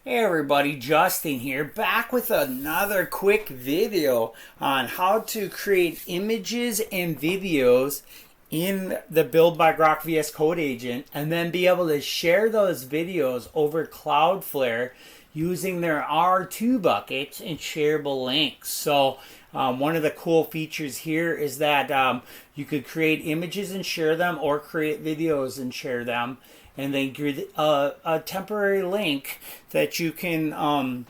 Hey everybody, Justin here, back with another quick video on how to create images and videos in the Build by Grok VSCode Agent and then be able to share those videos over Cloudflare using their R2 buckets and shareable links. So one of the cool features here is that you could create images and share them, or create videos and share them, and then give a temporary link that you can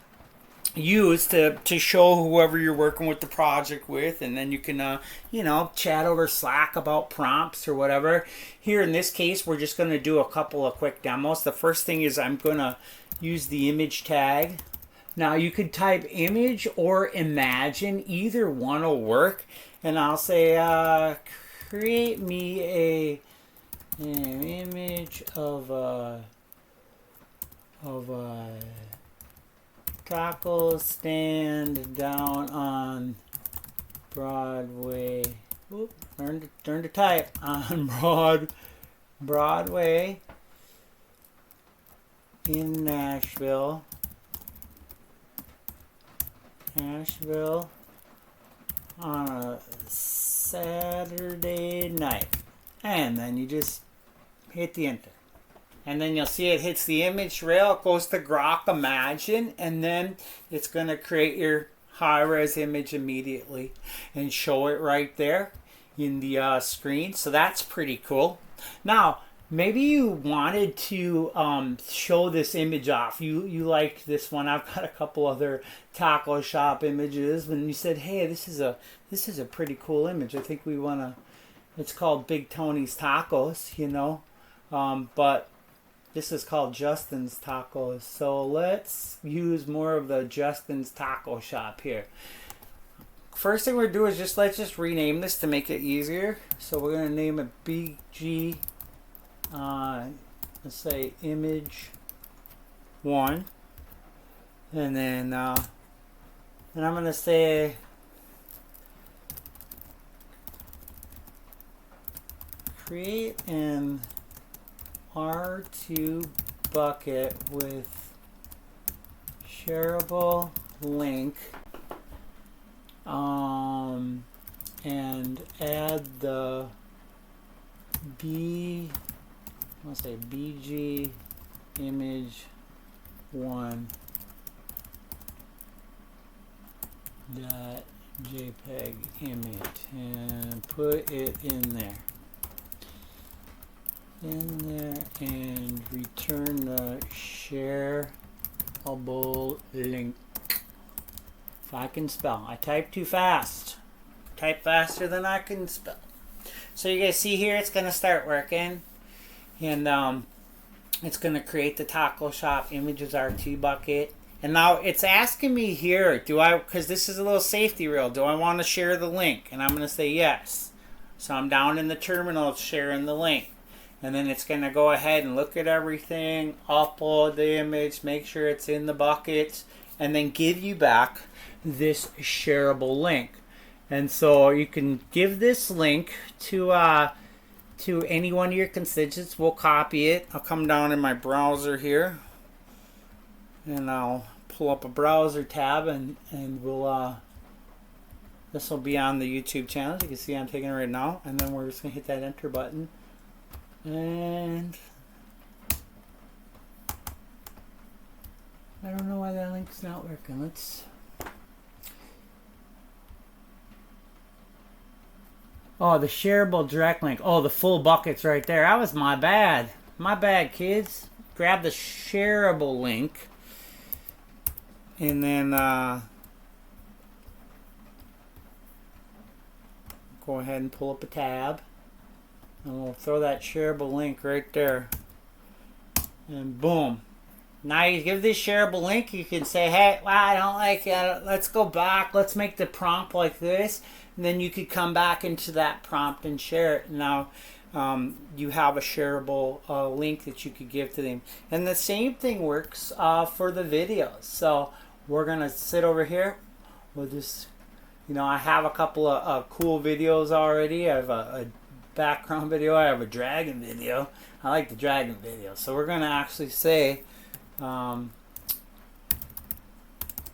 use to show whoever you're working with the project with, and then you can chat over Slack about prompts or whatever. Here in this case, we're just going to do a couple of quick demos. The first thing is I'm going to use the image tag. Now you could type image or imagine, either one will work, and I'll say create me an image of a taco stand down on Broadway. Oop, learn to type on Broadway in Nashville on a Saturday night. And then you just hit the enter. And then you'll see it hits the image rail, it goes to Grok Imagine, and then it's going to create your high-res image immediately and show it right there in the screen. So that's pretty cool. Now, maybe you wanted to show this image off. You liked this one. I've got a couple other taco shop images, and you said, hey, this is a pretty cool image. I think we want to. It's called Big Tony's Tacos, but this is called Justin's Tacos. So let's use more of the Justin's Taco Shop here. First thing we're doing is let's just rename this to make it easier. So we're going to name it BG. Let's say image 1, and then I'm going to say create an R2 bucket with shareable link, and add the I'll say BG image 1 dot JPEG image, and put it in there. And return the shareable link. If I can spell. I type too fast. Type faster than I can spell. So you guys see here, it's going to start working. And it's going to create the taco shop images R2 bucket. And now it's asking me here, because this is a little safety rule, do I want to share the link? And I'm going to say yes. So I'm down in the terminal sharing the link. And then it's going to go ahead and look at everything, upload the image, make sure it's in the buckets, and then give you back this shareable link. And so you can give this link to any one of your constituents. We'll copy it. I'll come down in my browser here, and I'll pull up a browser tab, and we'll this will be on the YouTube channel. As you can see, I'm taking it right now, and then we're just going to hit that enter button. And I don't know why that link's not working. Oh, the shareable direct link. Oh, the full bucket's right there. That was my bad. My bad, kids. Grab the shareable link, and then go ahead and pull up a tab. And we'll throw that shareable link right there. And boom. Now you give this shareable link, you can say, hey, well, I don't like it. Let's go back. Let's make the prompt like this. And then you could come back into that prompt and share it. Now you have a shareable link that you could give to them. And the same thing works for the videos. So we're going to sit over here. We'll just, I have a couple of cool videos already. I have a background video. I have a dragon video. I like the dragon video. So we're going to actually say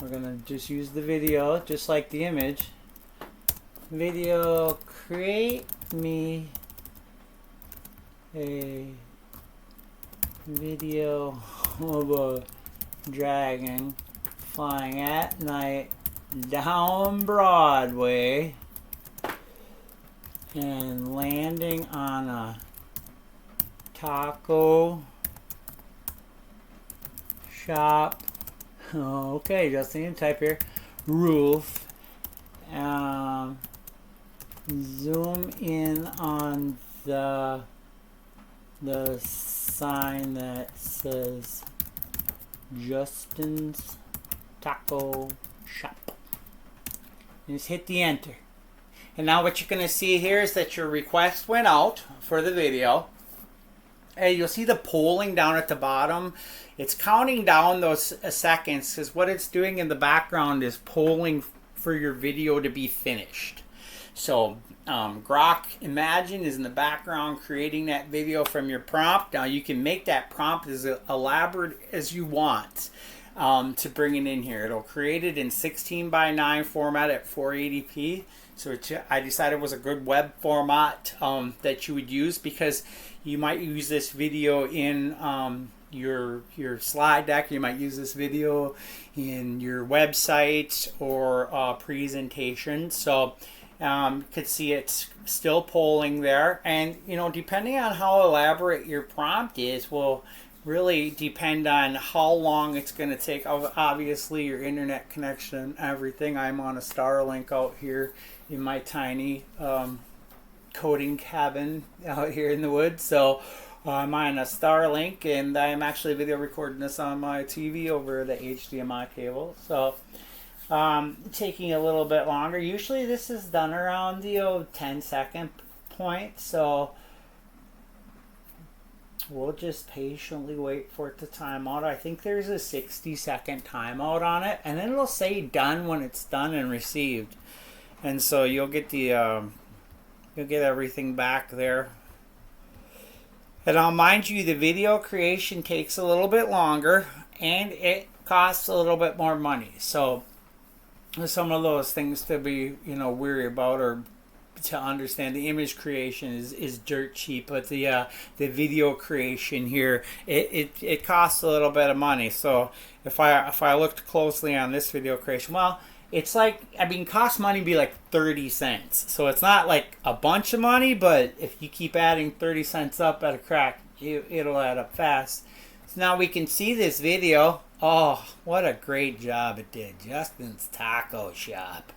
We're gonna just use the video, just like the image. Video, create me a video of a dragon flying at night down Broadway and landing on a taco shop. Okay, just need to type here. Roof. Zoom in on the sign that says Justin's Taco Shop. And just hit the enter. And now what you're going to see here is that your request went out for the video. And you'll see the polling down at the bottom. It's counting down those seconds because what it's doing in the background is polling for your video to be finished. So Grok Imagine is in the background creating that video from your prompt. Now you can make that prompt as elaborate as you want to bring it in here. It'll create it in 16:9 format at 480p. So I decided it was a good web format that you would use because you might use this video in your slide deck. You might use this video in your website or presentation. So you could see it's still polling there. And, you know, depending on how elaborate your prompt is will really depend on how long it's going to take. Obviously, your internet connection, everything. I'm on a Starlink out here in my tiny coding cabin out here in the woods. So I'm on a Starlink, and I'm actually video recording this on my TV over the HDMI cable. So taking a little bit longer. Usually this is done around the 10-second point. So we'll just patiently wait for it to time out. I think there's a 60-second timeout on it, and then it'll say done when it's done and received. And so you'll get the you'll get everything back there. And I'll mind you, the video creation takes a little bit longer and it costs a little bit more money. So some of those things to be, you know, weary about or to understand. The image creation is dirt cheap, but the video creation here, it costs a little bit of money. So if I looked closely on this video creation, well, it's like, I mean, cost money be like 30 cents. So it's not like a bunch of money, but if you keep adding 30 cents up at a crack, it'll add up fast. So now we can see this video. Oh, what a great job it did. Justin's Taco Shop.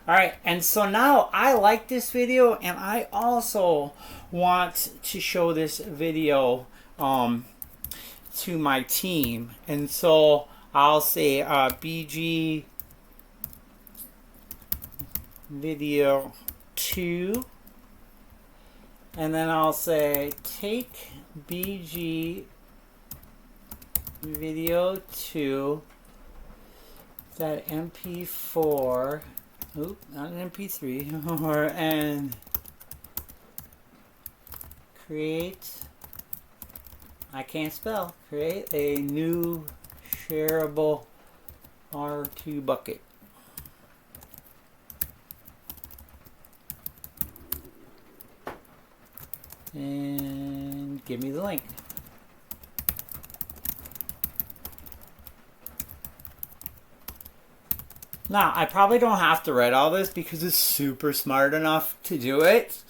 All right, and so now I like this video, and I also want to show this video to my team. And so I'll say BG video 2, and then I'll say take BG video 2, that MP4, oop, not an MP3, or and create, I can't spell, create a new shareable R2 bucket. And give me the link. Now, I probably don't have to write all this because it's super smart enough to do it,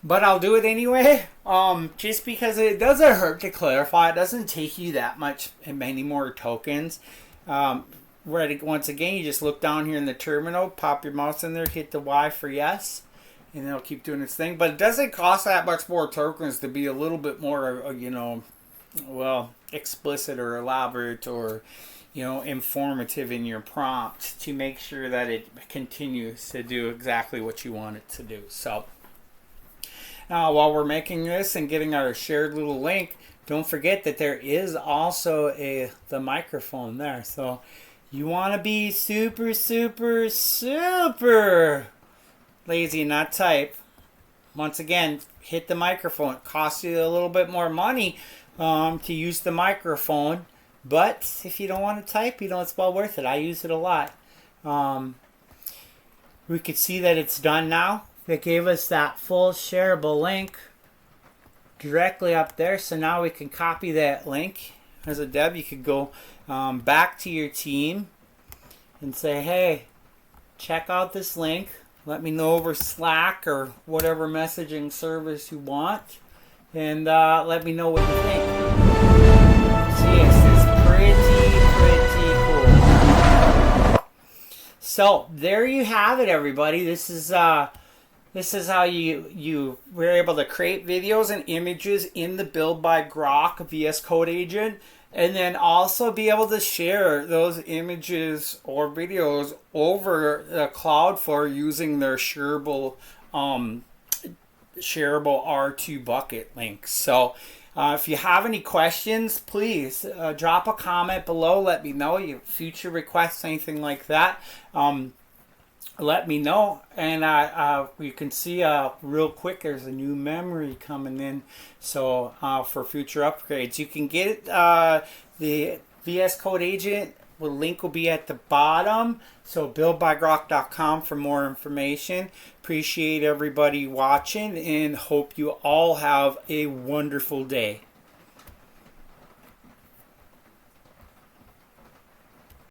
but I'll do it anyway. Just because it doesn't hurt to clarify. It doesn't take you that much and many more tokens. Once again, you just look down here in the terminal, pop your mouse in there, hit the Y for yes, and it'll keep doing its thing. But it doesn't cost that much more tokens to be a little bit more, you know, well, explicit or elaborate or, you know, informative in your prompt to make sure that it continues to do exactly what you want it to do. So now while we're making this and getting our shared little link, don't forget that there is also the microphone there. So you want to be super, super, super lazy and not type. Once again, hit the microphone. It costs you a little bit more money to use the microphone. But if you don't want to type, you know, it's well worth it. I use it a lot. We could see that it's done now. It gave us that full shareable link directly up there. So now we can copy that link. As a dev, you could go back to your team and say, hey, check out this link. Let me know over Slack or whatever messaging service you want. And let me know what you think. See, this is pretty cool. So there you have it, everybody. This is how you were able to create videos and images in the Build by Grok VSCode Agent, and then also be able to share those images or videos over Cloudflare using their shareable R2 bucket links. So if you have any questions, please drop a comment below. Let me know your future requests, anything like that. Let me know. And you can see real quick there's a new memory coming in. So for future upgrades, you can get the VS Code Agent. The link will be at the bottom. So buildbygrok.com for more information. Appreciate everybody watching and hope you all have a wonderful day.